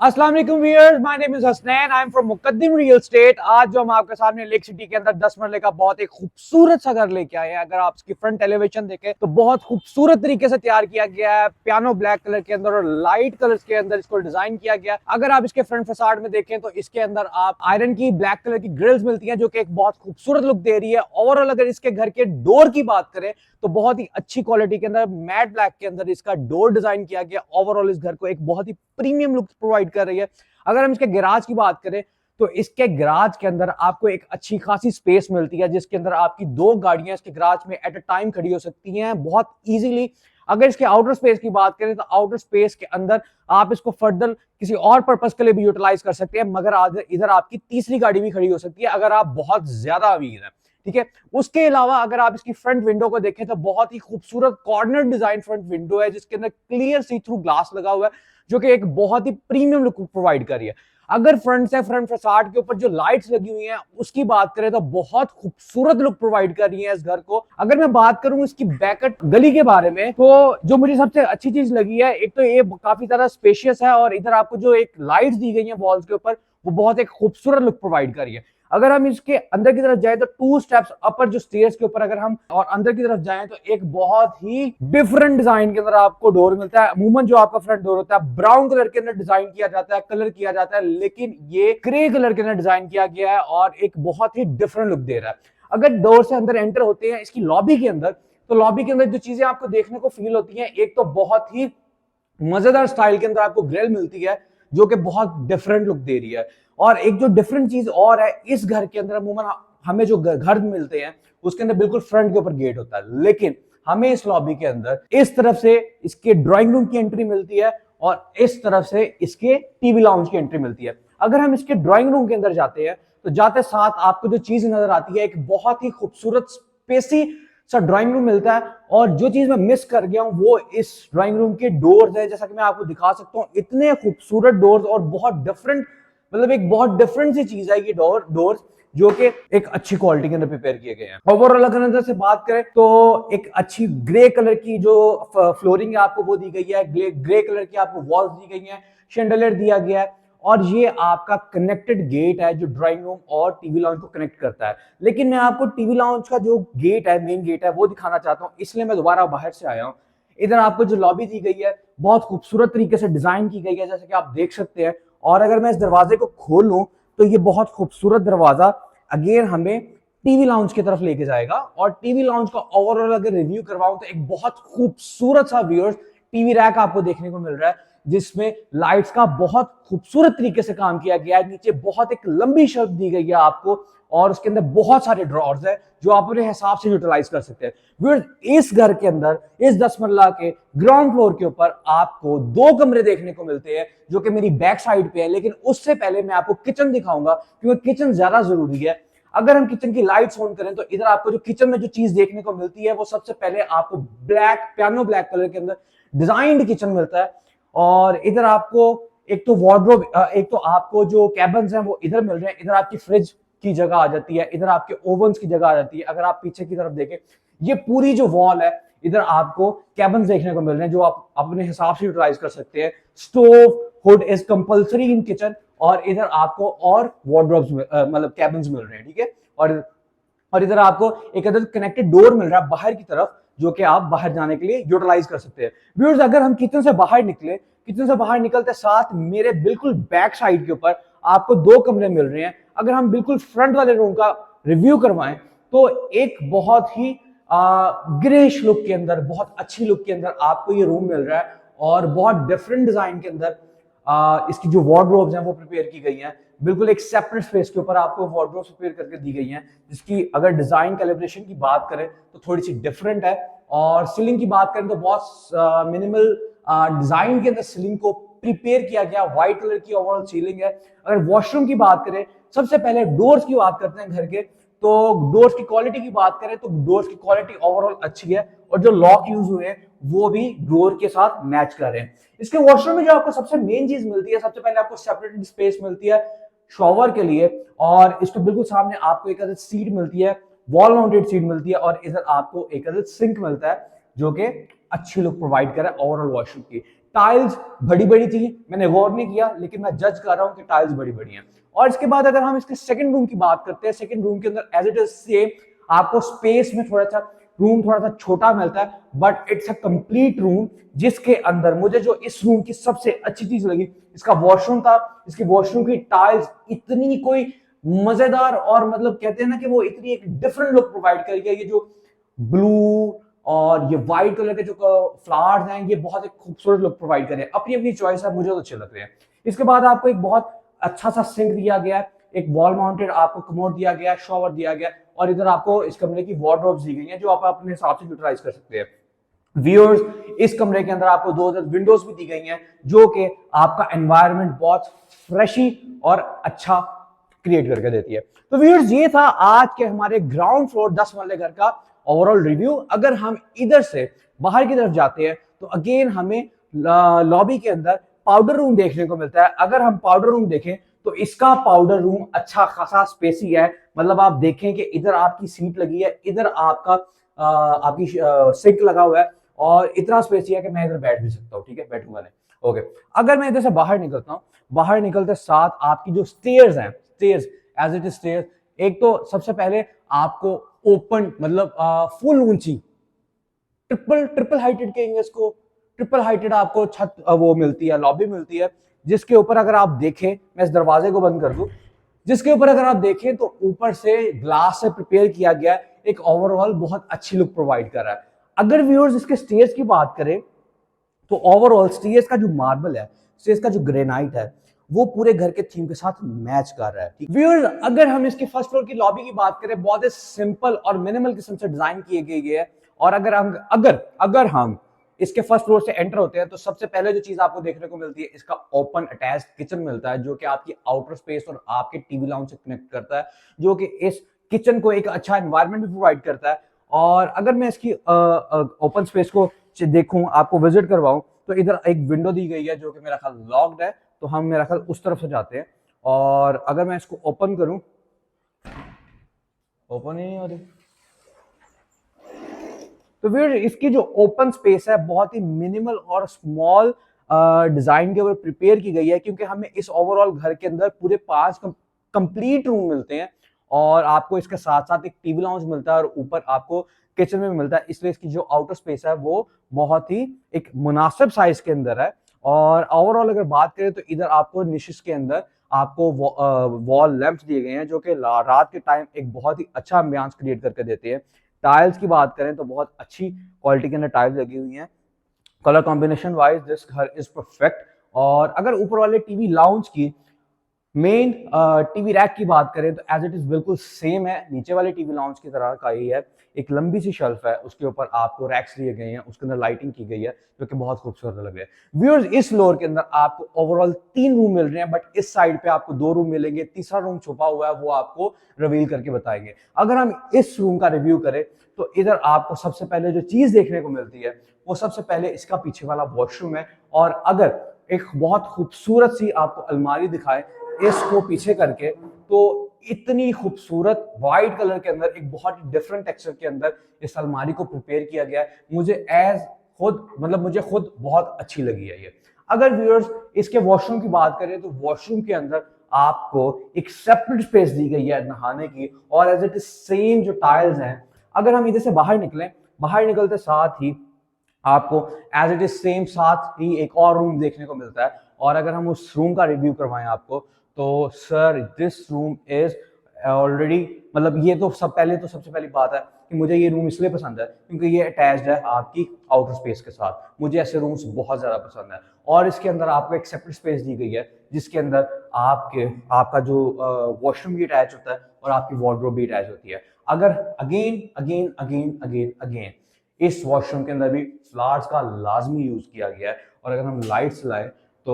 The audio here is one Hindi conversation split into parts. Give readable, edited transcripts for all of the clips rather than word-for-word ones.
अस्सलाम वालेकुम viewers, my name is Hasnain, I am from Muqaddam real estate. आज जो हम आपके सामने लेक सिटी के अंदर 10 मरले का बहुत ही खूबसूरत सा घर लेके आए हैं। अगर आप इसकी फ्रंट एलिवेशन देखें तो बहुत खूबसूरत तरीके से तैयार किया गया है, पियानो ब्लैक कलर के अंदर और लाइट कलर्स के अंदर इसको डिजाइन किया गया। अगर आप इसके फ्रंट फसाड में देखें तो इसके अंदर आप आयरन की ब्लैक कलर की ग्रिल्स मिलती है, जो कि एक बहुत खूबसूरत लुक दे रही है। ओवरऑल अगर इसके घर के डोर की बात करें तो बहुत ही अच्छी क्वालिटी के अंदर मैट ब्लैक के अंदर इसका डोर डिजाइन किया गया। ओवरऑल इस घर को एक बहुत ही प्रीमियम लुक प्रोवाइड कर रही है। अगर हम इसके गैराज की बात करें तो इसके गैराज के अंदर आपको एक अच्छी खासी स्पेस मिलती है, जिसके अंदर आपकी 2 गाड़ियां इसके गैराज में एट अ टाइम खड़ी हो सकती हैं बहुत इजीली। अगर इसके आउटर स्पेस की बात करें तो आउटर स्पेस के अंदर आप इसको फर्दर किसी और पर्पस के लिए भी यूटिलाइज कर सकते हैं, मगर इधर आपकी तीसरी गाड़ी भी खड़ी हो सकती है अगर आप बहुत ज्यादा अमीर हैं। ठीक है, उसके अलावा अगर आप इसकी फ्रंट विंडो को देखें तो बहुत ही खूबसूरत कॉर्नर डिजाइन फ्रंट विंडो है, जिसके अंदर क्लियर सी थ्रू ग्लास लगा हुआ है, जो कि एक बहुत ही प्रीमियम लुक प्रोवाइड कर रही है। अगर फ्रंट से फ्रंट फसाड के ऊपर जो लाइट्स लगी हुई हैं उसकी बात करें तो बहुत खूबसूरत लुक प्रोवाइड कर रही है इस घर को। अगर मैं बात करूं इसकी बैकअट गली के बारे में तो जो मुझे सबसे अच्छी चीज लगी है, एक तो ये काफी ज्यादा स्पेशियस है और इधर आपको जो एक लाइट्स दी गई है वॉल्स के ऊपर वो बहुत एक खूबसूरत लुक प्रोवाइड कर रही है। अगर हम इसके अंदर की तरफ जाए तो 2 स्टेप्स अपर जो स्टेयर्स के ऊपर अगर हम और अंदर की तरफ जाएं तो एक बहुत ही डिफरेंट डिजाइन के अंदर आपको डोर मिलता है। अमूमन जो आपका फ्रंट डोर होता है ब्राउन कलर के अंदर डिजाइन किया जाता है, कलर किया जाता है, लेकिन ये ग्रे कलर के अंदर डिजाइन किया गया है और एक बहुत ही डिफरेंट लुक दे रहा है। अगर डोर से अंदर एंटर होते हैं इसकी लॉबी के अंदर तो लॉबी के अंदर जो चीजें आपको देखने को फील होती हैं, एक तो बहुत ही मजेदार स्टाइल के अंदर आपको ग्रिल मिलती है जो कि बहुत डिफरेंट लुक दे रही है। और एक जो डिफरेंट चीज और है, इस घर के अंदर अमूमन हमें जो घर मिलते हैं उसके अंदर बिल्कुल फ्रंट के ऊपर गेट होता है, लेकिन हमें इस लॉबी के अंदर इस तरफ से इसके ड्राइंग रूम की एंट्री मिलती है और इस तरफ से इसके टीवी लाउंज की एंट्री मिलती है। अगर हम इसके ड्राइंग रूम के अंदर जाते हैं तो जाते साथ आपको जो चीज नजर आती है, एक बहुत ही खूबसूरत स्पेसी सा ड्राइंग रूम मिलता है। और जो चीज मैं मिस कर गया हूं वो इस ड्राइंग रूम के डोर्स है, जैसा कि मैं आपको दिखा सकता हूं, इतने खूबसूरत डोर्स और बहुत डिफरेंट, मतलब एक बहुत डिफरेंट सी चीज है ये डोर्स, जो कि एक अच्छी क्वालिटी के अंदर प्रिपेयर किए गए हैं। ओवरऑल अगर अंदर से बात करें तो एक अच्छी ग्रे कलर की जो फ्लोरिंग है आपको वो दी गई है, ग्रे कलर की आपको वॉल्स दी गई हैं, शेंडलियर दिया गया है और ये आपका कनेक्टेड गेट है जो ड्राइंग रूम और टीवी लाउंज को कनेक्ट करता है। लेकिन मैं आपको टीवी लाउंज का जो गेट है, मेन गेट है, वो दिखाना चाहता हूँ, इसलिए मैं दोबारा बाहर से आया हूँ। इधर आपको जो लॉबी दी गई है बहुत खूबसूरत तरीके से डिजाइन की गई है, जैसे कि आप देख सकते हैं। और अगर मैं इस दरवाजे को खोलूं तो ये बहुत खूबसूरत दरवाजा अगेन हमें टीवी लाउंज की तरफ लेके जाएगा। और टीवी लाउंज का ओवरऑल अगर रिव्यू करवाऊं तो एक बहुत खूबसूरत सा व्यूअर्स टीवी रैक आपको देखने को मिल रहा है, जिसमें लाइट्स का बहुत खूबसूरत तरीके से काम किया गया है। नीचे बहुत एक लंबी शेल्फ दी गई है आपको और उसके अंदर बहुत सारे ड्रॉर्स है जो आप अपने हिसाब से यूटिलाइज कर सकते हैं। व्यूअर्स, इस घर के अंदर इस 10 मरला के ग्राउंड फ्लोर के ऊपर आपको 2 कमरे देखने को मिलते हैं जो कि मेरी बैक साइड पे है। लेकिन उससे पहले मैं आपको किचन दिखाऊंगा क्योंकि किचन ज्यादा जरूरी है। अगर हम किचन की लाइट्स ऑन करें तो इधर आपको जो किचन में जो चीज देखने को मिलती है वो सबसे पहले आपको पियानो ब्लैक कलर के अंदर डिजाइंड किचन मिलता है। और इधर आपको एक तो वार्डरोब, एक तो आपको जो कैबिन्स हैं वो इधर मिल रहे हैं। इधर आपकी फ्रिज की जगह आ जाती है, इधर आपके ओवन्स की जगह आ जाती है। अगर आप पीछे की तरफ देखें, ये पूरी जो वॉल है इधर आपको कैबिन्स देखने को मिल रहे हैं जो आप अपने हिसाब से यूटिलाइज कर सकते हैं। Stove hood is compulsory in kitchen और इधर आपको और वार्डरोब्स मतलब कैबिन्स मिल रहे हैं। ठीक है, और इधर आपको एक अदर कनेक्टेड डोर मिल रहा है बाहर की तरफ जो कि आप बाहर जाने के लिए यूटिलाइज कर सकते हैं। व्यूअर्स, अगर हम किचन से बाहर निकले, किचन से बाहर निकलते साथ मेरे बिल्कुल बैक साइड के ऊपर आपको 2 कमरे मिल रहे हैं। अगर हम बिल्कुल फ्रंट वाले रूम का रिव्यू करवाएं तो एक बहुत ही ग्रेश लुक के अंदर, बहुत अच्छी लुक के अंदर आपको ये रूम मिल रहा है और बहुत डिफरेंट डिजाइन के अंदर इसकी जो वार्डरोब्स हैं वो प्रिपेयर की गई हैं। बिल्कुल एक सेपरेट स्पेस के ऊपर आपको वार्डरोब्स प्रिपेयर करके दी गई हैं, जिसकी अगर डिजाइन कैलिब्रेशन की बात करें तो थोड़ी सी डिफरेंट है। और सीलिंग की बात करें तो बहुत मिनिमल डिजाइन के अंदर सीलिंग को प्रिपेयर किया गया, व्हाइट कलर की ओवरऑल सीलिंग है। अगर वॉशरूम की बात करें, सबसे पहले डोर्स की बात करते हैं घर के, तो डोर्स की क्वालिटी की बात करें तो डोर्स की क्वालिटी ओवरऑल अच्छी है और जो लॉक यूज हुए हैं वो भी डोर के साथ मैच कर रहे हैं। इसके वॉशरूम में जो आपको सबसे मेन चीज मिलती है, सबसे पहले आपको सेपरेटेड स्पेस मिलती है शॉवर के लिए और इसके बिल्कुल सामने आपको एक अदर सीट मिलती है, वॉल माउंटेड सीट मिलती है और इधर आपको एक अदर सिंक मिलता है जो कि अच्छी लुक प्रोवाइड कर रहा है ओवरऑल वॉशरूम की। टाइल्स बड़ी बड़ी थी, मैंने गौर नहीं किया, लेकिन मैं जज कर रहा हूं कि टाइल्स बड़ी बड़ी हैं। और इसके बाद अगर हम इसके सेकंड रूम की बात करते हैं, सेकंड रूम के अंदर एज इट इज सेम, आपको स्पेस में थोड़ा सा रूम थोड़ा सा छोटा मिलता है, but it's a complete room, जिसके अंदर मुझे जो इस रूम की सबसे अच्छी चीज लगी, इसका वॉशरूम था। इसकी वॉशरूम की टाइल्स इतनी कोई मजेदार, और मतलब कहते हैं ना कि वो इतनी एक डिफरेंट लुक प्रोवाइड करेगी। ये जो ब्लू और ये व्हाइट कलर के जो फ्लावर्स हैं, ये बहुत एक खूबसूरत लुक प्रोवाइड कर रहे हैं। अपनी अपनी चॉइस है, मुझे तो अच्छे लग रहे हैं। इसके बाद आपको एक बहुत अच्छा सा सिंक दिया गया है, एक वॉल माउंटेड आपको कमोड दिया गया है, शॉवर दिया गया है, और इधर आपको इस कमरे की वार्डरोब्स दी गई हैं, जो आप अपने हिसाब से यूटिलाइज कर सकते हैं। व्यूअर्स, इस कमरे के अंदर आपको दो विंडोज भी दी गई हैं, जो कि आपका एनवायरनमेंट बहुत फ्रेशी और अच्छा क्रिएट करके देती है। तो व्यूअर्स, ये था आज के हमारे ग्राउंड फ्लोर 10 मरले घर का ओवरऑल रिव्यू। अगर हम इधर से बाहर की तरफ जाते हैं तो अगेन हमें लॉबी के अंदर पाउडर रूम देखने को मिलता है। अगर हम पाउडर रूम देखें तो इसका पाउडर रूम अच्छा खासा स्पेसी है। मतलब आप देखें कि इधर आपकी सीट लगी है, इधर आपका आपकी सिंक लगा हुआ है, और इतना स्पेसी है कि मैं इधर बैठ भी सकता हूँ। ठीक है, बैठूंगा नहीं। ओके, अगर मैं इधर से बाहर निकलता हूँ, बाहर निकलते साथ आपकी जो स्टेयर्स हैं, stairs as it is stairs, एक तो सबसे पहले आपको ओपन, मतलब फुल ऊंची ट्रिपल हाइटेड कहेंगे इसको, ट्रिपल हाइटेड आपको छत वो मिलती है, लॉबी मिलती है, जिसके ऊपर अगर आप देखें, मैं इस दरवाजे को बंद कर दूं, जिसके ऊपर अगर आप देखें तो ऊपर से ग्लास से प्रिपेयर किया गया एक ओवरऑल बहुत अच्छी लुक प्रोवाइड कर रहा है। अगर व्यूअर्स इसके स्टेयर्स की बात करें तो ओवरऑल स्टेयर्स का जो मार्बल है, स्टेयर्स का जो ग्रेनाइट है, वो पूरे घर के थीम के साथ मैच कर रहा है। व्यूअर्स, अगर हम इसके फर्स्ट फ्लोर की लॉबी की बात करें, बहुत ही सिंपल और मिनिमल किस्म से डिजाइन किए गए है। और अगर हम इसके फर्स्ट फ्लोर से एंटर होते हैं तो सबसे पहले जो चीज आपको देखने को मिलती है, इसका ओपन अटैच्ड किचन मिलता है, जो कि आपकी आउटर स्पेस और आपके टीवी लाउंज से कनेक्ट करता है, जो कि इस किचन को एक अच्छा एनवायरनमेंट भी प्रोवाइड करता है। और अगर मैं इसकी ओपन स्पेस को देखूं, आपको विजिट करवाऊं, तो इधर एक विंडो दी गई है जो कि मेरा ख्याल लॉक्ड है, तो हम मेरा ख्याल उस तरफ से जाते हैं। और अगर मैं इसको ओपन करूं, ओपन ही नहीं हो रही, तो फिर इसकी जो ओपन स्पेस है बहुत ही मिनिमल और स्मॉल डिजाइन के ऊपर प्रिपेयर की गई है, क्योंकि हमें इस ओवरऑल घर के अंदर पूरे 5 कंप्लीट रूम मिलते हैं, और आपको इसके साथ साथ एक टीवी लाउंज मिलता है, और ऊपर आपको किचन में मिलता है। इसलिए इसकी जो आउटर स्पेस है वो बहुत ही एक मुनासिब साइज के अंदर है। और ओवरऑल अगर बात करें तो इधर आपको निशिस के अंदर आपको वॉल लैंप्स दिए गए हैं, जो कि रात के टाइम एक बहुत ही अच्छा एम्बियंस क्रिएट करके देते हैं। टाइल्स की बात करें तो बहुत अच्छी क्वालिटी के अंदर टाइल्स लगी हुई हैं। कलर कॉम्बिनेशन वाइज दिस घर इज परफेक्ट। और अगर ऊपर वाले टीवी लाउंज की मेन टीवी रैक की बात करें तो एज इट इज बिल्कुल सेम है, नीचे वाले टीवी लाउंज की तरह का ही है। एक लंबी सी शेल्फ है, उसके ऊपर आपको रैक्स दिए गए हैं, उसके अंदर लाइटिंग की गई है, जो कि बहुत खूबसूरत लग रहा है। व्यूअर्स, इस फ्लोर के अंदर आपको ओवरऑल 3 रूम मिल रहे हैं, बट इस साइड पे आपको 2 रूम मिलेंगे, तीसरा रूम छुपा हुआ है, वो आपको रिवील करके बताएंगे। अगर हम इस रूम का रिव्यू करें तो इधर आपको सबसे पहले जो चीज देखने को मिलती है, वो सबसे पहले इसका पीछे वाला वॉशरूम है। और अगर एक बहुत खूबसूरत सी आपको अलमारी दिखाए इसको पीछे करके, तो इतनी खूबसूरत व्हाइट कलर के अंदर एक बहुत ही डिफरेंट टेक्सचर के अंदर इस अलमारी को प्रिपेयर किया गया है। मुझे खुद बहुत अच्छी लगी है ये। अगर व्यूअर्स इसके वॉशरूम की बात करें तो वॉशरूम के अंदर आपको एक सेपरेट स्पेस दी गई है नहाने की, और एज इट इज सेम जो टाइल्स हैं। अगर हम इधर से बाहर निकलें, बाहर निकलते साथ ही आपको एज इट इज सेम साथ ही एक और रूम देखने को मिलता है। और अगर हम उस रूम का रिव्यू करवाएं आपको, तो sir this room is already, मतलब ये तो सबसे पहली बात है कि मुझे ये रूम इसलिए पसंद है क्योंकि ये अटैच्ड है आपकी आउटर स्पेस के साथ। मुझे ऐसे रूम्स बहुत ज्यादा पसंद है। और इसके अंदर आपको एक सेपरेट स्पेस दी गई है, जिसके अंदर आपका जो वॉशरूम भी अटैच होता है और आपकी वार्डरोब भी अटैच होती है। अगर again again again again again इस वॉशरूम के अंदर भी फ्लावर्स का लाजमी यूज किया गया है। और अगर हम लाइट्स लाएं तो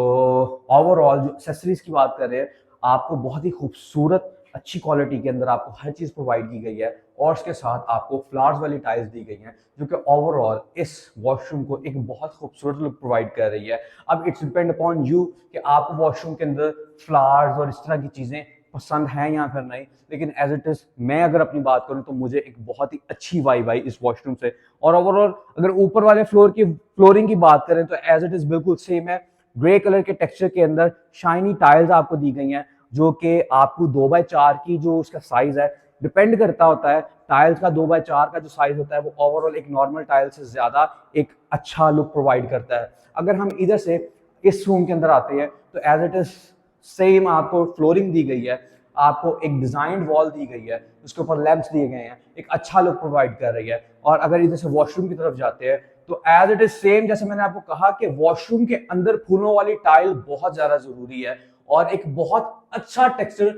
ओवरऑल जो एक्सेसरीज की बात कर रहे हैं, आपको बहुत ही खूबसूरत अच्छी क्वालिटी के अंदर आपको हर चीज प्रोवाइड की गई है, और उसके साथ आपको फ्लावर्स वाली टाइल्स दी गई हैं, जो कि ओवरऑल इस वॉशरूम को एक बहुत खूबसूरत लुक प्रोवाइड कर रही है। अब इट्स डिपेंड अपॉन यू कि आप वॉशरूम के अंदर फ्लावर्स और इस तरह की चीजें पसंद है या फिर नहीं, लेकिन एज इट इज मैं अगर अपनी बात करूं तो मुझे एक बहुत ही अच्छी वाइब आई इस वॉशरूम से। और ओवरऑल अगर ऊपर वाले फ्लोर की फ्लोरिंग की बात करें तो एज इट इज बिल्कुल सेम है। ग्रे कलर के टेक्सचर के अंदर शाइनी टाइल्स आपको दी गई हैं, जो कि आपको 2x4 की जो उसका साइज है डिपेंड करता होता है। टाइल्स का 2x4 का जो साइज होता है वो ओवरऑल एक नॉर्मल टाइल से ज्यादा एक अच्छा लुक प्रोवाइड करता है। अगर हम इधर से इस रूम के अंदर आते हैं तो एज इट इज सेम आपको फ्लोरिंग दी गई है, आपको एक डिजाइन वॉल दी गई है, उसके ऊपर लैंप्स दिए गए हैं, एक अच्छा लुक प्रोवाइड कर रही है। और अगर इधर से वॉशरूम की तरफ जाते हैं तो एज इट इज सेम, जैसे मैंने आपको कहा कि वॉशरूम के अंदर फूलों वाली टाइल बहुत ज्यादा जरूरी है और एक बहुत अच्छा टेक्सचर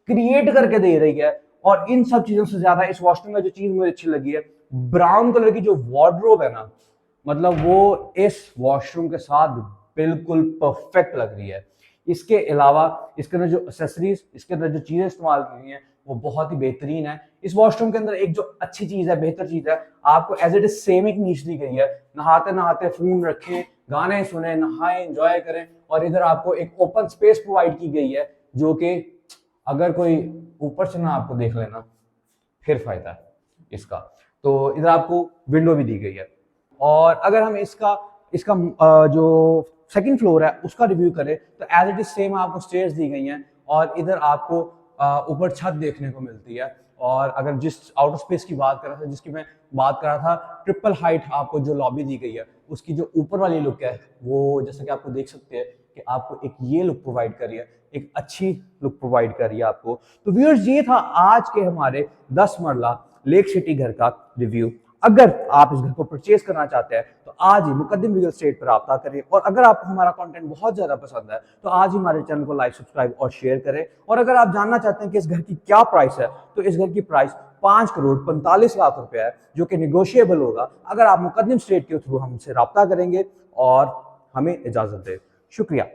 क्रिएट करके दे रही है। और इन सब चीजों से ज्यादा इस वॉशरूम में जो चीज मुझे अच्छी लगी है, ब्राउन कलर की जो वार्डरोब है ना, मतलब वो इस वॉशरूम के साथ बिल्कुल परफेक्ट लग रही है। इसके अलावा इसके अंदर जो एक्सेसरीज, इसके अंदर जो चीजें इस्तेमाल की गई हैं वो बहुत ही बेहतरीन है। इस वॉशरूम के अंदर एक जो अच्छी चीज है, बेहतर चीज है, आपको एज इट इज सेम एक नीच दी गई है। नहाते नहाते फोन रखें, गाने सुने, नहाएं, एंजॉय करें। और इधर आपको एक ओपन स्पेस प्रोवाइड की गई है, जो कि अगर कोई ऊपर से ना आपको देख लेना फिर फायदा है इसका। तो इधर आपको विंडो भी दी गई है। और अगर हम इसका इसका जो सेकंड फ्लोर है उसका रिव्यू करें तो एज इट इज सेम आपको स्टेयर्स दी गई हैं और इधर आपको ऊपर छत देखने को मिलती है। और अगर जिस आउटर स्पेस की बात कर रहा था, जिसकी मैं बात कर रहा था, ट्रिपल हाइट आपको जो लॉबी दी गई है उसकी जो ऊपर वाली लुक है वो जैसा कि आपको देख सकते हैं कि आपको एक ये लुक प्रोवाइड कर रही है, एक अच्छी लुक प्रोवाइड कर रही है आपको। तो व्यूअर्स, ये था आज के हमारे 10 मरला लेक सिटी घर का रिव्यू। अगर आप इस घर को परचेज करना चाहते हैं तो आज ही मुकद्दिम रियल एस्टेट पर रब्ता करें। और अगर आपको हमारा कंटेंट बहुत ज्यादा पसंद है तो आज ही हमारे चैनल को लाइक, सब्सक्राइब और शेयर करें। और अगर आप जानना चाहते हैं कि इस घर की क्या प्राइस है तो इस घर की प्राइस 5,45,00,000 रुपए है, जो कि निगोशिएबल होगा अगर आप मुकद्दिम स्टेट के थ्रू हमसे रब्ता करेंगे। और हमें इजाजत दें। शुक्रिया।